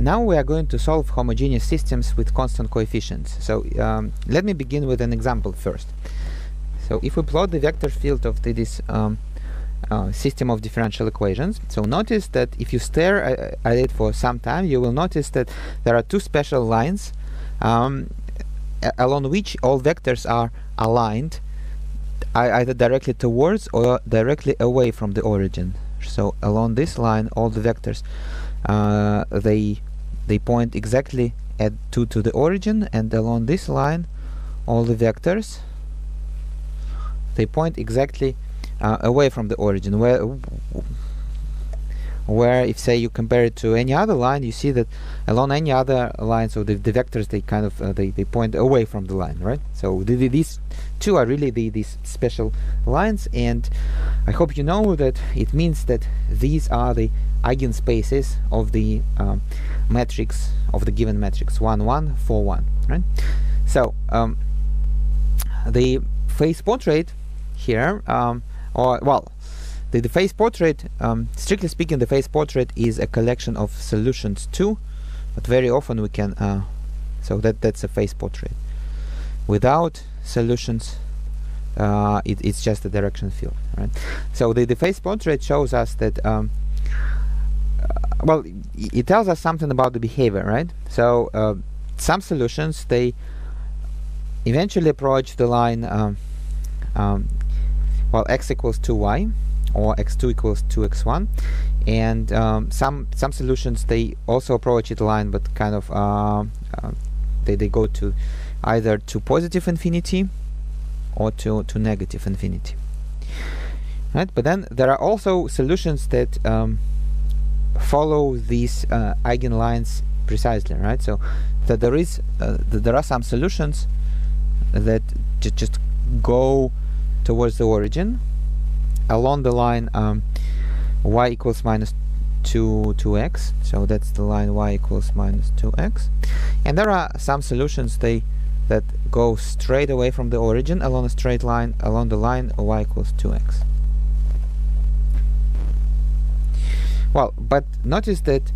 now we are going to solve homogeneous systems with constant coefficients. So let me begin with an example first. So if we plot the vector field of this system of differential equations, so notice that if you stare at it for some time, you will notice that there are two special lines along which all vectors are aligned either directly towards or directly away from the origin. So along this line, all the vectors they point exactly to the origin, and along this line, all the vectors they point exactly away from the origin. Where if say you compare it to any other line, you see that along any other line, so the vectors they kind of they point away from the line, right? So these two are really these special lines, and I hope you know that it means that these are the eigenspaces of the matrix, of the given matrix 1 1 4 1, right? So the phase portrait here, the phase portrait, strictly speaking, the phase portrait is a collection of solutions too, but very often we can so that's a phase portrait. Without solutions, it's just a direction field, right? So the phase portrait shows us that well, it tells us something about the behavior, right? So some solutions, they eventually approach the line well, x equals 2y, or x2 equals 2x1, and some solutions, they also approach the line, but kind of they go to either to positive infinity or to negative infinity, right? But then there are also solutions that follow these eigenlines precisely, right? So that there are some solutions that just go towards the origin along the line y equals minus 2x, so that's the line y equals minus 2x, and there are some solutions that go straight away from the origin along a straight line along the line y equals 2x. Well, but notice that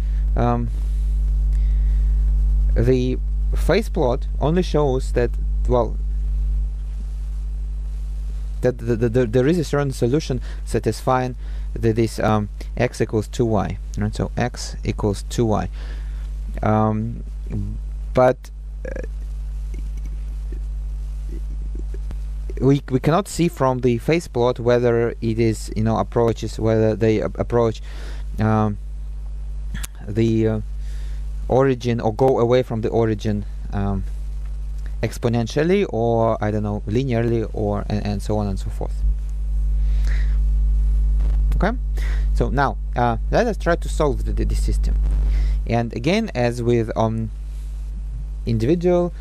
the phase plot only shows that, well, that there is a certain solution satisfying this x equals 2y, right? So x equals 2y, but we cannot see from the phase plot whether it is, you know, approaches, whether they approach the origin or go away from the origin exponentially, or I don't know, linearly, or and so on and so forth. Okay, so now let us try to solve the system. And again, as with individual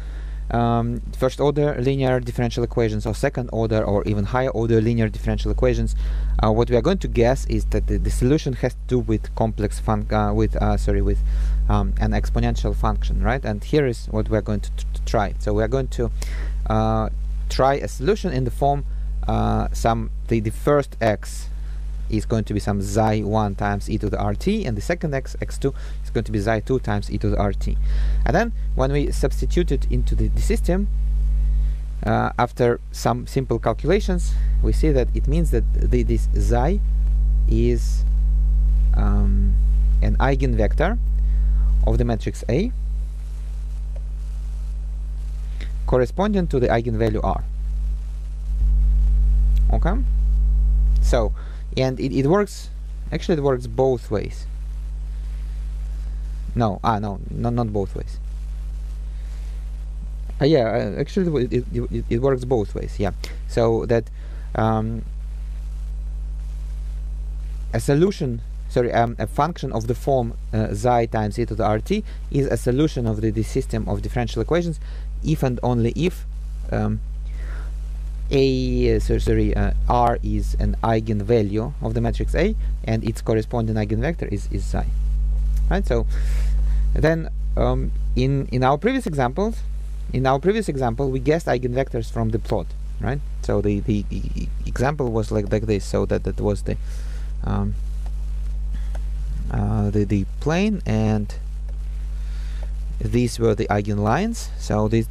first order linear differential equations, or second order or even higher order linear differential equations, what we are going to guess is that the solution has to do with complex an exponential function, right? And here is what we are going to try. So we are going to try a solution in the form the first x is going to be some xi1 times e to the rt, and the second x2 is going to be xi2 times e to the rt. And then when we substitute it into the system, after some simple calculations, we see that it means that this xi is an eigenvector of the matrix A corresponding to the eigenvalue r. Okay, so and it works, actually it works both ways. No, not both ways. Yeah, actually it works both ways, yeah. So that a solution, sorry, a function of the form xi times e to the rt is a solution of the system of differential equations if and only if r is an eigenvalue of the matrix A, and its corresponding eigenvector is xi, right? So then in our previous example we guessed eigenvectors from the plot, right? So the example was like this, so that was the plane, and these were the eigenlines. So this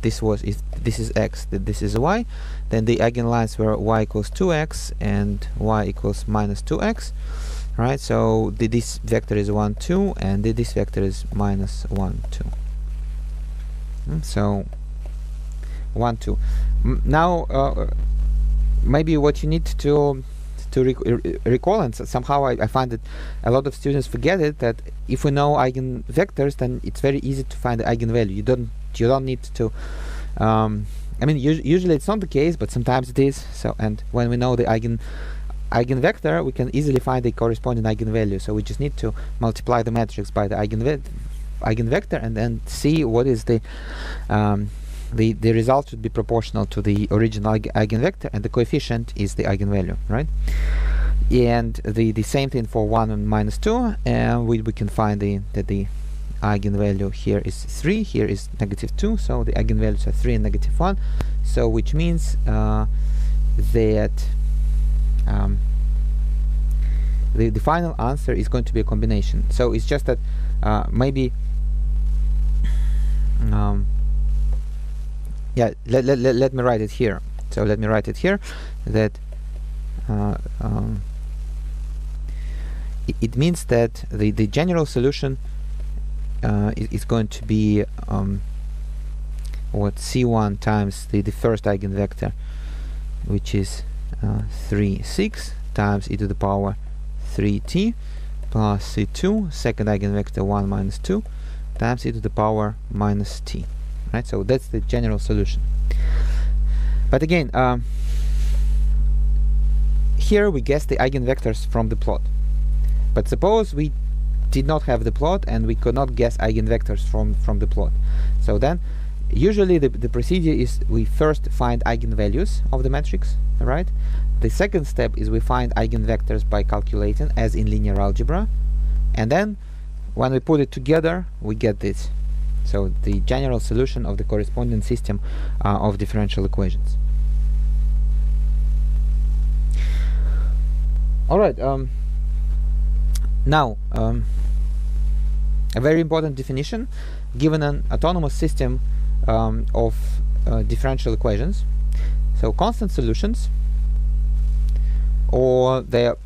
is x, this is y. Then the eigenlines were y equals 2x and y equals minus 2x. Right, so this vector is 1, 2, and this vector is minus 1, 2. So 1, 2. Now maybe what you need to recall, and somehow I find that a lot of students forget it, that if we know eigenvectors, then it's very easy to find the eigenvalue. You don't need to I mean, usually it's not the case, but sometimes it is. So, and when we know the eigenvector, we can easily find the corresponding eigenvalue. So we just need to multiply the matrix by the eigenvector and then see what is the result should be proportional to the original eigenvector, and the coefficient is the eigenvalue, right? And the same thing for 1 and minus 2, and we can find that the eigenvalue here is 3, here is negative 2, so the eigenvalues are 3 and negative 1, so which means that the final answer is going to be a combination. So it's just that maybe yeah, let me write it here. So let me write it here that it means that the general solution is going to be what C1 times the first eigenvector, which is 3, 6 times e to the power 3t plus C2, second eigenvector 1 minus 2 times e to the power minus t. Right, so that's the general solution. But again, here we guess the eigenvectors from the plot. But suppose we did not have the plot and we could not guess eigenvectors from the plot. So then, usually the procedure is we first find eigenvalues of the matrix, right? The second step is we find eigenvectors by calculating, as in linear algebra, and then when we put it together, we get this. So the general solution of the corresponding system of differential equations. All right. Now, a very important definition: given an autonomous system of differential equations, so constant solutions, or the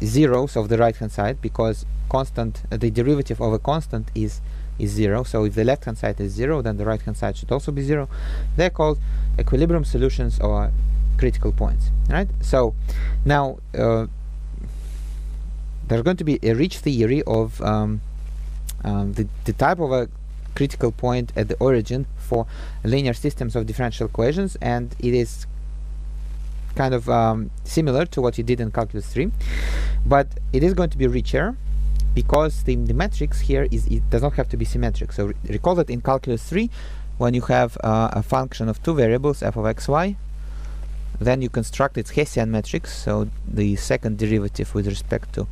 zeros of the right-hand side, because constant, the derivative of a constant is 0. So if the left-hand side is 0, then the right-hand side should also be 0. They're called equilibrium solutions or critical points, right? So now there's going to be a rich theory of the type of a critical point at the origin for linear systems of differential equations, and it is kind of similar to what you did in calculus 3, but it is going to be richer because the matrix here it does not have to be symmetric. So recall that in calculus 3, when you have a function of two variables, f of x, y, then you construct its Hessian matrix, so the second derivative with respect to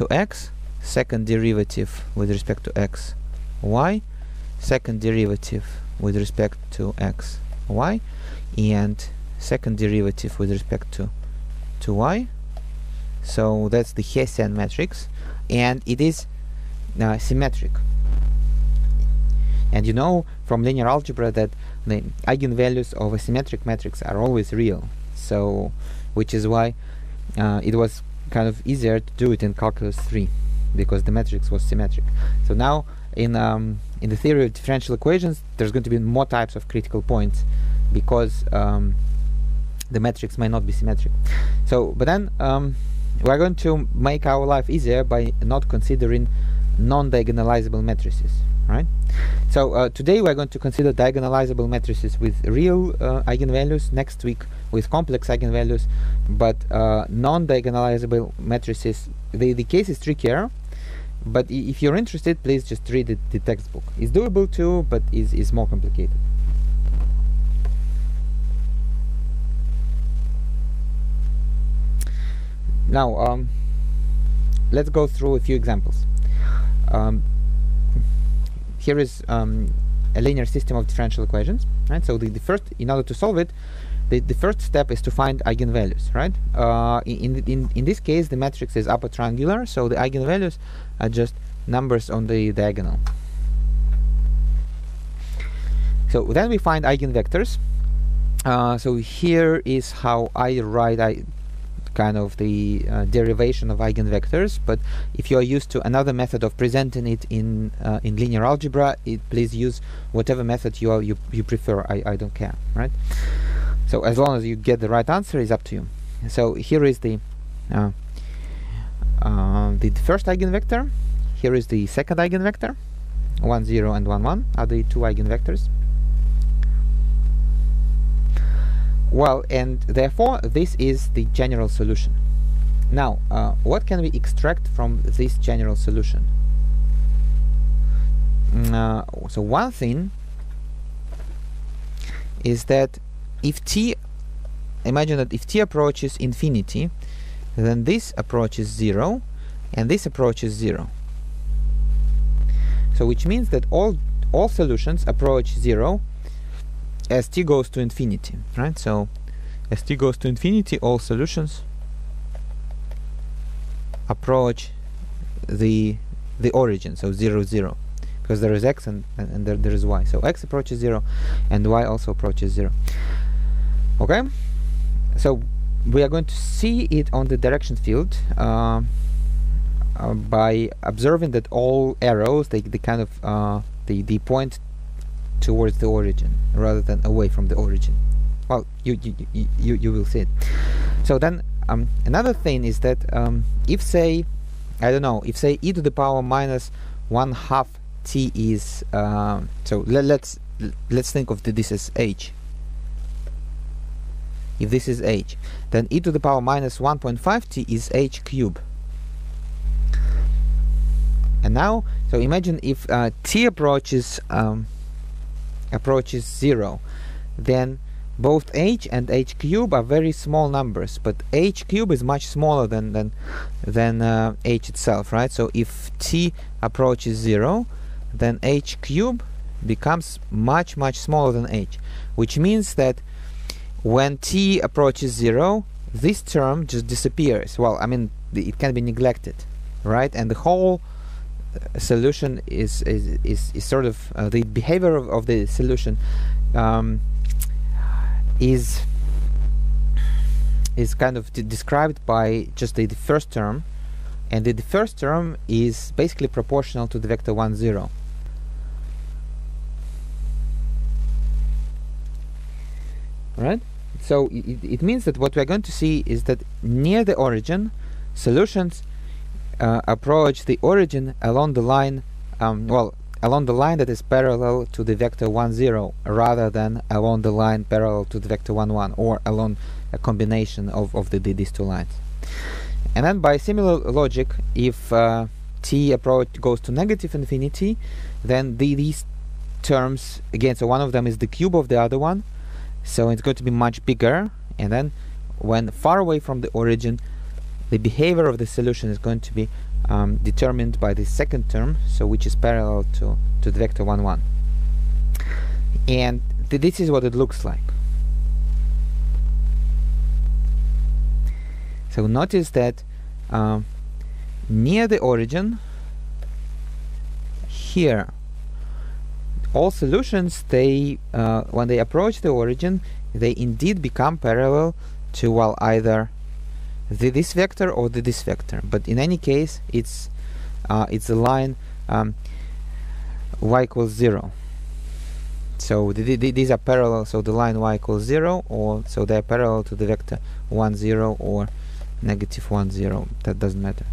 x, second derivative with respect to x, y, second derivative with respect to x, y, and second derivative with respect to y. So that's the Hessian matrix, and it is symmetric. And you know from linear algebra that the eigenvalues of a symmetric matrix are always real. So, which is why it was kind of easier to do it in calculus 3, because the matrix was symmetric. So now in the theory of differential equations, there's going to be more types of critical points because the matrix may not be symmetric. So, but then we're going to make our life easier by not considering non-diagonalizable matrices, right? So today we're going to consider diagonalizable matrices with real eigenvalues, next week with complex eigenvalues, but non-diagonalizable matrices, the case is trickier, but if you're interested, please just read the textbook. It's doable too, but is more complicated. Now, let's go through a few examples. Here is a linear system of differential equations, right? So the first, in order to solve it, the first step is to find eigenvalues, right? In this case, the matrix is upper triangular, so the eigenvalues are just numbers on the diagonal. So then we find eigenvectors. So here is how I write kind of the derivation of eigenvectors. But if you are used to another method of presenting it in linear algebra, please use whatever method you prefer. I don't care, right? So as long as you get the right answer, is up to you. So here is the first eigenvector. Here is the second eigenvector. 1, 0 and 1, 1 are the two eigenvectors. Well, and therefore this is the general solution. Now, what can we extract from this general solution? So one thing is that if t, imagine that if t approaches infinity, then this approaches 0 and this approaches 0. So which means that all solutions approach 0 as t goes to infinity, right? So as t goes to infinity, all solutions approach the origin, so 0, 0, because there is x and there is y. So x approaches 0 and y also approaches 0. Okay, so we are going to see it on the direction field by observing that all arrows they kind of they point towards the origin rather than away from the origin. Well, you will see it. So then another thing is that if say, I don't know, if say e to the power minus 1/2 t is so let's think of this as h. If this is h, then e to the power minus 1.5 t is h cubed. And now, so imagine if t approaches 0, then both h and h cube are very small numbers, but h cube is much smaller than h itself, right? So if t approaches 0, then h cube becomes much smaller than h, which means that when t approaches 0, this term just disappears. Well, I mean, it can be neglected, right? And the whole solution is sort of the behavior of the solution is kind of described by just the first term, and the first term is basically proportional to the vector 1, 0. Right? So it means that what we're going to see is that near the origin, solutions approach the origin along the line, along the line that is parallel to the vector 1, 0, rather than along the line parallel to the vector 1, 1, or along a combination of these two lines. And then by similar logic, if t approach goes to negative infinity, then these terms, again, so one of them is the cube of the other one, so it's going to be much bigger, and then when far away from the origin, the behavior of the solution is going to be determined by the second term, so which is parallel to the vector 1, 1. And this is what it looks like. So notice that near the origin, here, all solutions, they when they approach the origin, they indeed become parallel to, well, either this vector or this vector, but in any case it's a line y equals 0. So these are parallel, so the line y equals 0, or so they're parallel to the vector 1, 0 or negative 1, 0. That doesn't matter.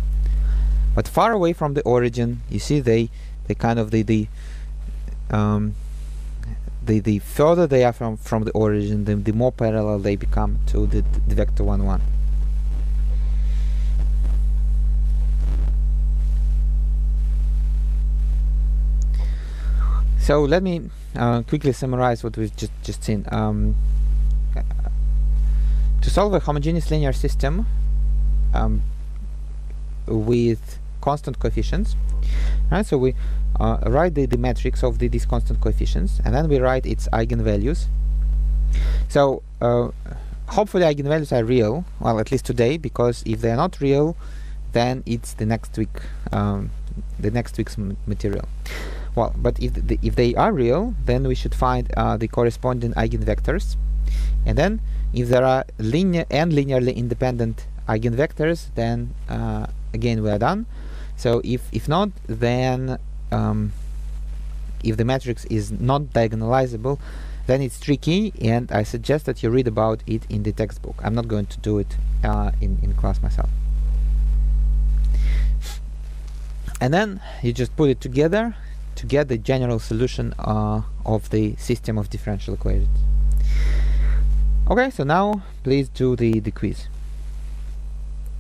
But far away from the origin, you see they kind of the further they are from the origin, the more parallel they become to the vector 1, 1. So let me quickly summarize what we've just seen. To solve a homogeneous linear system with constant coefficients, right? So we write the matrix of these constant coefficients, and then we write its eigenvalues. So hopefully eigenvalues are real, well, at least today, because if they are not real, then it's the next week, the next week's material. well, but if they are real, then we should find the corresponding eigenvectors, and then if there are linear and linearly independent eigenvectors, then again we are done. So if not, then if the matrix is not diagonalizable, then it's tricky, and I suggest that you read about it in the textbook. I'm not going to do it in class myself. And then you just put it together to get the general solution of the system of differential equations. Okay, so now please do the quiz.